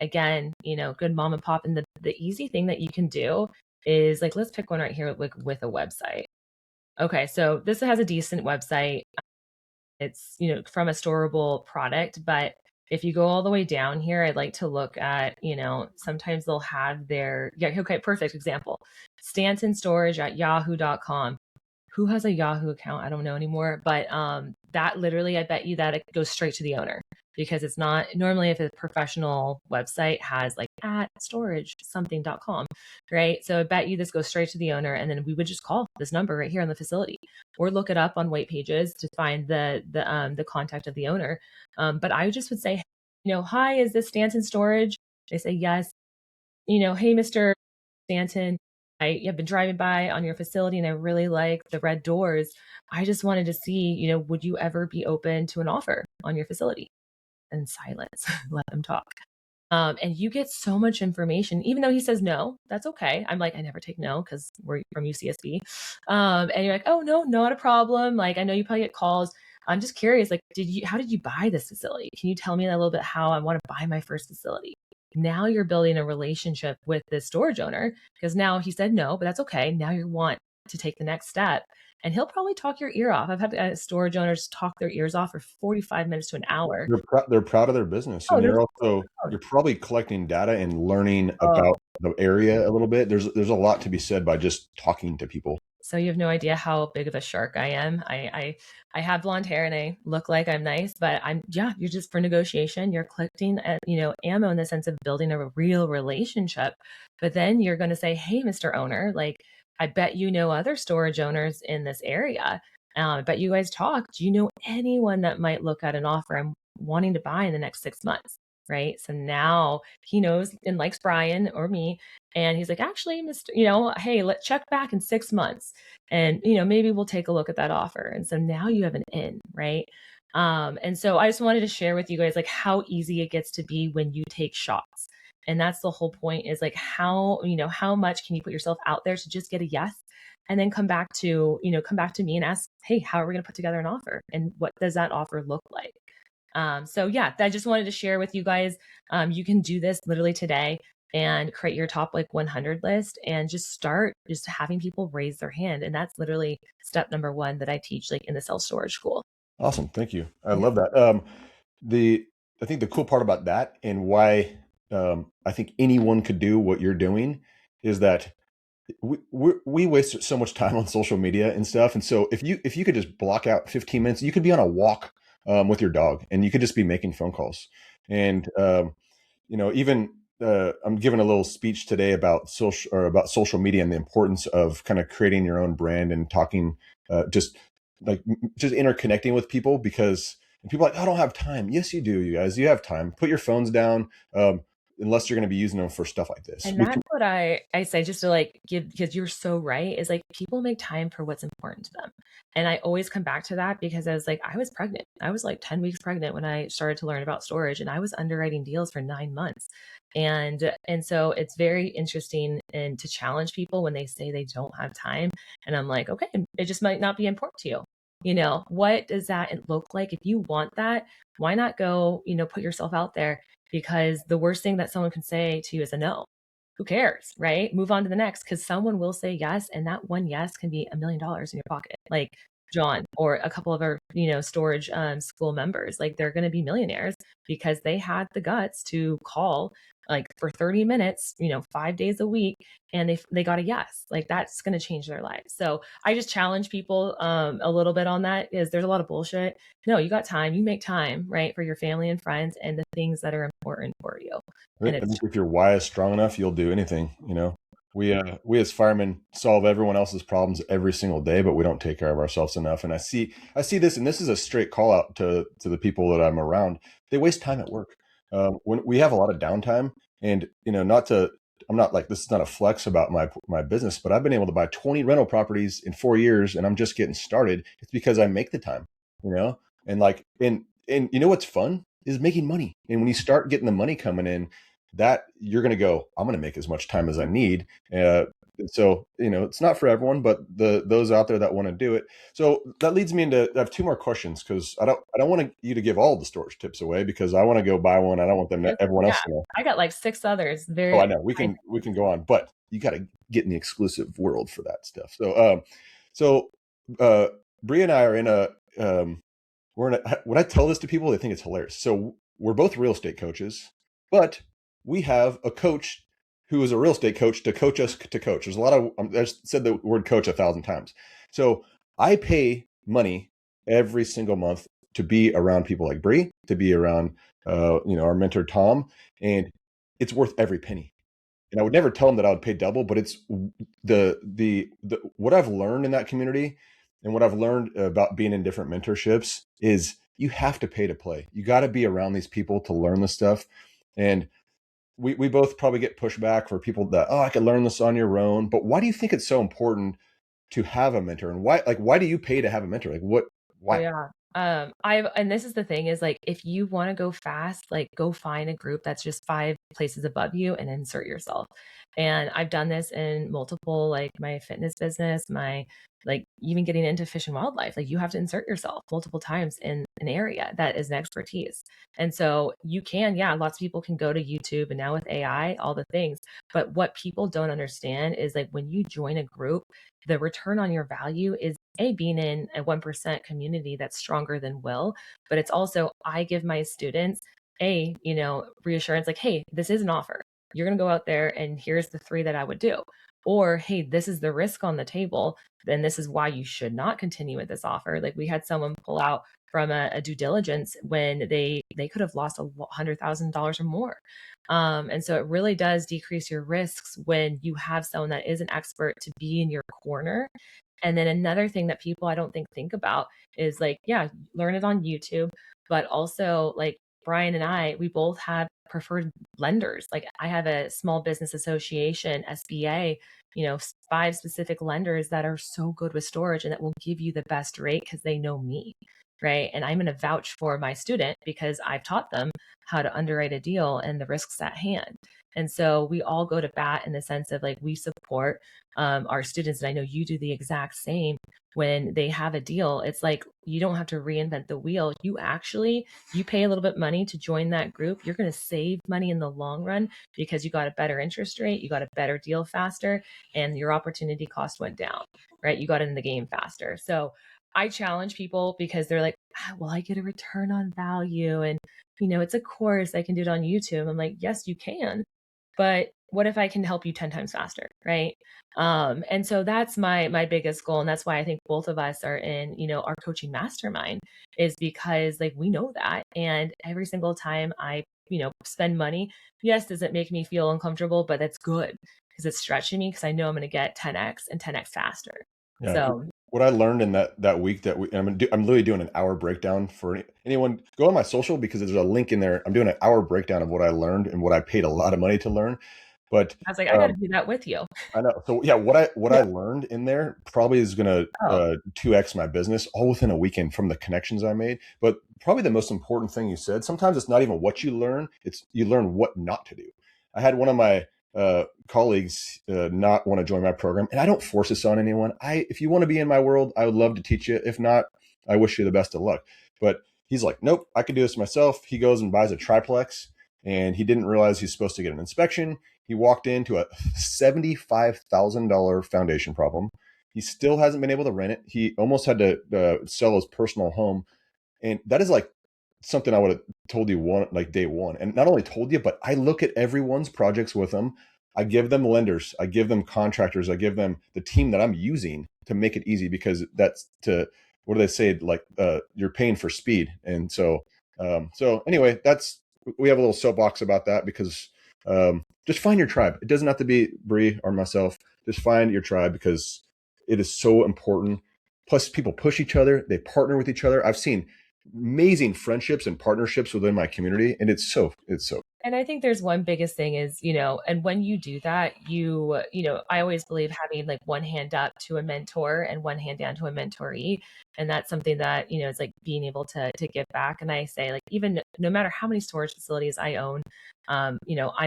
S2: Again, good mom and pop. And the easy thing that you can do is like, let's pick one right here with a website. Okay, so this has a decent website. It's, from a storable product, but if you go all the way down here, I'd like to look at, sometimes they'll have okay, perfect example. Stanton Storage at yahoo.com. Who has a Yahoo account? I don't know anymore, but that literally, I bet you that it goes straight to the owner because it's not normally if a professional website has like at storage something.com, right? So I bet you this goes straight to the owner, and then we would just call this number right here on the facility or look it up on white pages to find the contact of the owner. But I just would say, hi, is this Stanton Storage? They say yes. Hey, Mr. Stanton, I have been driving by on your facility and I really like the red doors. I just wanted to see, would you ever be open to an offer on your facility? And silence, let them talk. And you get so much information, even though he says no, that's okay. I'm like, I never take no because we're from UCSB. And you're like, oh, no, not a problem. Like, I know you probably get calls. I'm just curious, like, how did you buy this facility? Can you tell me a little bit how I want to buy my first facility? Now you're building a relationship with this storage owner because now he said no, but that's okay. Now you want to take the next step. And he'll probably talk your ear off. I've had storage owners talk their ears off for 45 minutes to an hour.
S1: They're proud of their business,
S2: Oh,
S1: and
S2: they're so proud.
S1: you're probably collecting data and learning
S2: Oh,
S1: about the area a little bit. There's a lot to be said by just talking to people.
S2: so you have no idea how big of a shark I am. I have blonde hair and I look like I'm nice, but yeah, you're just for negotiation, you're collecting ammo in the sense of building a real relationship. But then you're going to say, "Hey, Mr. Owner, like I bet you know other storage owners in this area. I bet you guys talk. Do you know anyone that might look at an offer I'm wanting to buy in the next 6 months?" Right. So now he knows and likes Brian or me. And he's like, "Actually, Mr. Hey, let's check back in 6 months, and maybe we'll take a look at that offer." And so now you have an in, right? And so I just wanted to share with you guys like how easy it gets to be when you take shots. And that's the whole point, is like how much can you put yourself out there to just get a yes, and then come back to me and ask, "Hey, how are we going to put together an offer, and what does that offer look like?" So yeah, I just wanted to share with you guys. You can do this literally today and create your top like 100 list and just start just having people raise their hand. And that's literally step number one that I teach like in the self storage school.
S1: Awesome, thank you. I
S2: Yeah.
S1: love that. The I think the cool part about that, and why I think anyone could do what you're doing, is that we waste so much time on social media and stuff. And so if you could just block out 15 minutes, you could be on a walk with your dog, and you could just be making phone calls. And even I'm giving a little speech today about social media and the importance of kind of creating your own brand and talking, just just interconnecting with people, because and people are like, "I don't have time." Yes, you do, you guys. You have time. Put your phones down, unless you're going to be using them for stuff like this.
S2: And that's what I say, just to like give, because you're so right, is like people make time for what's important to them. And I always come back to that because I was pregnant. I was like 10 weeks pregnant when I started to learn about storage, and I was underwriting deals for 9 months. And so it's very interesting and to challenge people when they say they don't have time. And I'm like, okay, it just might not be important to you. What does that look like? If you want that, why not go, put yourself out there? Because the worst thing that someone can say to you is a no. Who cares, right? Move on to the next, because someone will say yes, and that one yes can be $1 million in your pocket. Like John or a couple of our, storage school members, like they're going to be millionaires because they had the guts to call like for 30 minutes, 5 days a week, and they got a yes. Like that's going to change their lives. So I just challenge people a little bit on that, is there's a lot of bullshit. No, you got time. You make time, right, for your family and friends and the things that are important for you.
S1: I
S2: And it's
S1: think if your why is strong enough, you'll do anything. We as firemen solve everyone else's problems every single day, but we don't take care of ourselves enough. And I see this, and this is a straight call out to the people that I'm around. They waste time at work. When we have a lot of downtime, and I'm not like, this is not a flex about my business, but I've been able to buy 20 rental properties in 4 years, and I'm just getting started. It's because I make the time, and what's fun is making money. And when you start getting the money coming in, that you're going to go, I'm going to make as much time as I need. So, it's not for everyone, but those out there that want to do it. So that leads me into, I have two more questions, because I don't want you to give all the storage tips away, because I want to go buy one. I don't want everyone
S2: yeah,
S1: else to know.
S2: I got like 6 others.
S1: Oh,
S2: Very
S1: I know. We can go on, but you got to get in the exclusive world for that stuff. So Bree and I are in a, when I tell this to people, they think it's hilarious. So we're both real estate coaches, but we have a coach who is a real estate coach to coach us to coach. There's a lot of, I just said the word coach 1,000 times. So I pay money every single month to be around people like Bree, to be around, our mentor, Tom, and it's worth every penny. And I would never tell them that I would pay double, but it's the what I've learned in that community, and what I've learned about being in different mentorships, is you have to pay to play. You got to be around these people to learn this stuff. And we both probably get pushback for people that, "Oh, I could learn this on your own." But why do you think it's so important to have a mentor? And why do you pay to have a mentor? Like
S2: Oh
S1: why?
S2: yeah. And this is the thing is like, if you want to go fast, like go find a group that's just 5 places above you and insert yourself. And I've done this in multiple, like my fitness business, my like even getting into fish and wildlife, like you have to insert yourself multiple times in an area that is an expertise. And so you can, yeah, lots of people can go to YouTube and now with AI, all the things. But what people don't understand is like when you join a group, the return on your value is being in a 1% community that's stronger than will, but it's also I give my students reassurance like, hey, this is an offer. You're going to go out there and here's the 3 that I would do. Or, hey, this is the risk on the table. Then this is why you should not continue with this offer. Like we had someone pull out from a due diligence when they could have lost $100,000 or more. And so it really does decrease your risks when you have someone that is an expert to be in your corner. And then another thing that people I don't think about is like, yeah, learn it on YouTube, but also like Brian and I, we both have preferred lenders. Like I have a small business association, SBA, 5 specific lenders that are so good with storage and that will give you the best rate because they know me. Right. And I'm going to vouch for my student because I've taught them how to underwrite a deal and the risks at hand. And so we all go to bat in the sense of like we support our students. And I know you do the exact same when they have a deal. It's like you don't have to reinvent the wheel. You pay a little bit money to join that group. You're going to save money in the long run because you got a better interest rate, you got a better deal faster, and your opportunity cost went down, right? You got in the game faster. So I challenge people because they're like, well, I get a return on value and it's a course, I can do it on YouTube. I'm like, yes, you can, but what if I can help you 10 times faster, right? And so that's my biggest goal, and that's why I think both of us are in our coaching mastermind, is because like we know that, and every single time I spend money, yes, does it make me feel uncomfortable, but that's good because it's stretching me because I know I'm going to get 10x and 10x faster.
S1: Yeah.
S2: So
S1: What I learned in that week I'm literally doing an hour breakdown for anyone. Go on my social because there's a link in there. I'm doing an hour breakdown of what I learned and what I paid a lot of money to learn. But
S2: I was like, I got to do that with you.
S1: I know. So yeah, what I learned in there probably is gonna
S2: Oh,
S1: 2x my business all within a weekend from the connections I made. But probably the most important thing you said, sometimes it's not even what you learn, it's you learn what not to do. I had one of my colleagues not want to join my program, and I don't force this on anyone. If you want to be in my world, I would love to teach you. If not, I wish you the best of luck. But he's like, nope, I can do this myself. He goes and buys a triplex, and he didn't realize he's supposed to get an inspection. He walked into a $75,000 foundation problem. He still hasn't been able to rent it. He almost had to sell his personal home, and that is like something I would have told you like day one. And not only told you, but I look at everyone's projects with them. I give them lenders, I give them contractors, I give them the team that I'm using to make it easy, because that's to what do they say? Like you're paying for speed. And so anyway, we have a little soapbox about that because just find your tribe. It doesn't have to be Bree or myself. Just find your tribe because it is so important. Plus, people push each other. They partner with each other. I've seen amazing friendships and partnerships within my community, and it's so.
S2: and I think there's one biggest thing is, and when you do that, I always believe having like one hand up to a mentor and one hand down to a mentoree. And that's something that, is like being able to give back. And I say like, even no matter how many storage facilities I own, I'm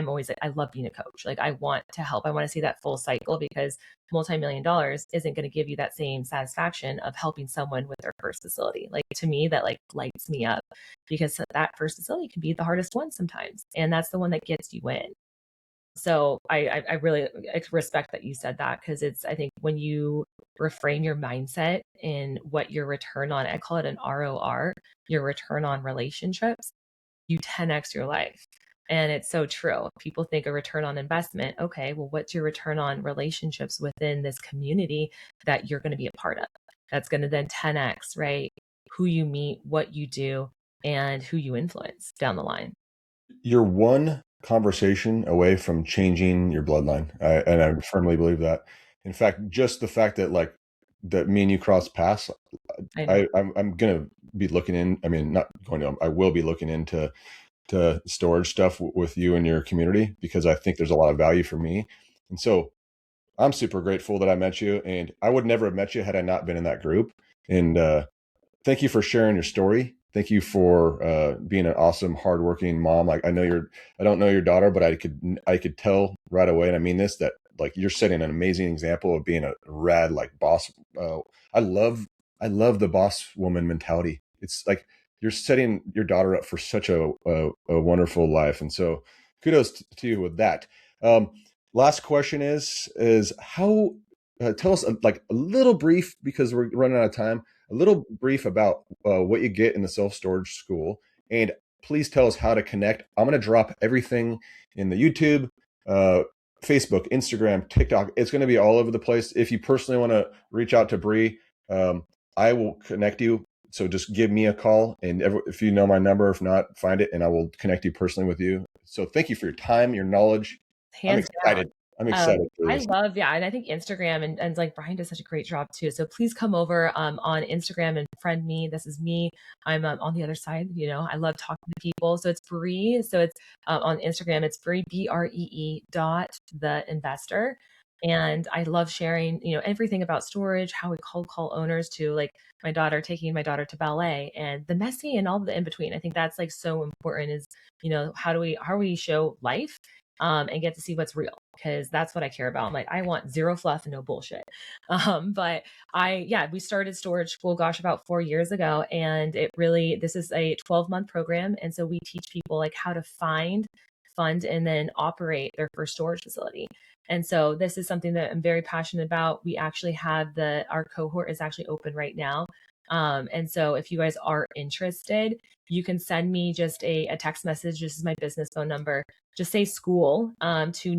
S2: always like, I love being a coach. Like I want to help. I want to see that full cycle because multi-million dollars isn't going to give you that same satisfaction of helping someone with their first facility. Like to me, that like lights me up because that first facility can be the hardest one sometimes. And that's the one that gets you in. So I really respect that you said that because I think when you reframe your mindset in what your return on, I call it an ROR, your return on relationships, you 10x your life. And it's so true. People think a return on investment. Okay, well, what's your return on relationships within this community that you're going to be a part of? That's going to then 10x, right? Who you meet, what you do, and who you influence down the line.
S1: You're one conversation away from changing your bloodline, and I firmly believe that. In fact, just the fact that like that me and you cross paths,
S2: I know.
S1: I'm gonna be looking in. I mean, not going to. I will be looking into to storage stuff with you and your community because I think there's a lot of value for me. And so I'm super grateful that I met you, and I would never have met you had I not been in that group. And thank you for sharing your story. Thank you for being an awesome, hardworking mom. Like I don't know your daughter, but I could tell right away, and I mean this, that like you're setting an amazing example of being a rad like boss. I love I love the boss woman mentality. It's like you're setting your daughter up for such a wonderful life, and so kudos to you with that. Um, Last question is how tell us like a little brief because we're running out of time, a little brief about what you get in the self-storage school, and please tell us how to connect. I'm going to drop everything in the YouTube, uh, Facebook, Instagram, TikTok. It's going to be all over the place. If you personally want to reach out to Bree, um, I will connect you. So just give me a call, and if you know my number, if not, find it, and I will connect you personally with you. So thank you for your time, your knowledge. I'm
S2: Hands down.
S1: excited. I'm excited for
S2: I
S1: this.
S2: love, yeah, and I think Instagram and like Brian does such a great job too. So please come over on Instagram and friend me. This is me. I'm on the other side. You know, I love talking to people. So it's Bree. So it's on Instagram. It's Bree BREE dot the investor. And I love sharing, you know, everything about storage, how we call owners to like my daughter, taking my daughter to ballet and the messy and all the in between. I think that's like so important is, you know, how do we show life and get to see what's real because that's what I care about. I'm like, I want zero fluff and no bullshit. But yeah, we started storage school, gosh, about 4 years ago. And this is a 12-month program. And so we teach people like how to find, fund, and then operate their first storage facility. And so this is something that I'm very passionate about. We actually have our cohort is actually open right now. And so if you guys are interested, you can send me just a text message. This is my business phone number. Just say school to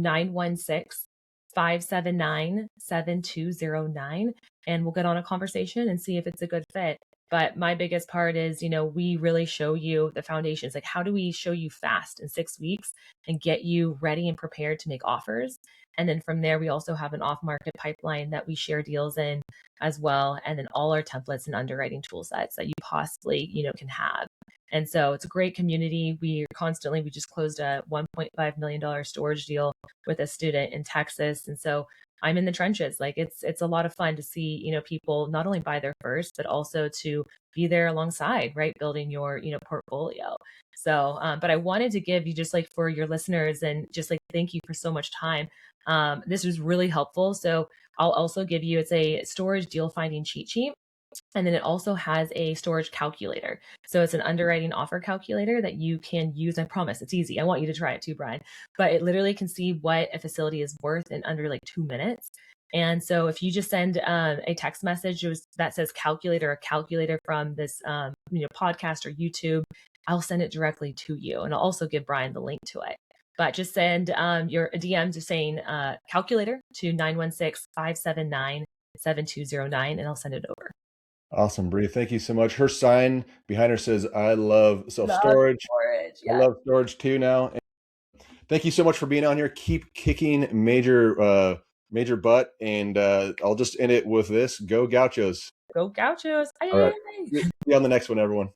S2: 916-579-7209, and we'll get on a conversation and see if it's a good fit. But my biggest part is, you know, we really show you the foundations. Like, how do we show you fast in 6 weeks and get you ready and prepared to make offers? And then from there, we also have an off market pipeline that we share deals in as well. And then all our templates and underwriting tool sets that you possibly, you know, can have. And so it's a great community. We just closed a $1.5 million storage deal with a student in Texas. And so I'm in the trenches. Like it's a lot of fun to see, you know, people not only buy their first, but also to be there alongside, right? Building your, you know, portfolio. So, but I wanted to give you just like for your listeners and just like, thank you for so much time. This was really helpful. So I'll also give you, it's a storage deal finding cheat sheet. And then it also has a storage calculator. So it's an underwriting offer calculator that you can use. I promise it's easy. I want you to try it too, Brian. But it literally can see what a facility is worth in under like 2 minutes. And so if you just send a text message that says calculator or calculator from this you know, podcast or YouTube, I'll send it directly to you. And I'll also give Brian the link to it. But just send your DM just saying calculator to 916-579-7209, and I'll send it over.
S1: Awesome, Bree. Thank you so much. Her sign behind her says, I love self
S2: Love
S1: storage.
S2: storage.
S1: I
S2: Yeah.
S1: love storage too now. And thank you so much for being on here. Keep kicking major butt. And I'll just end it with this. Go Gauchos.
S2: Go Gauchos.
S1: All right.
S2: Aye.
S1: See you on the next one, everyone.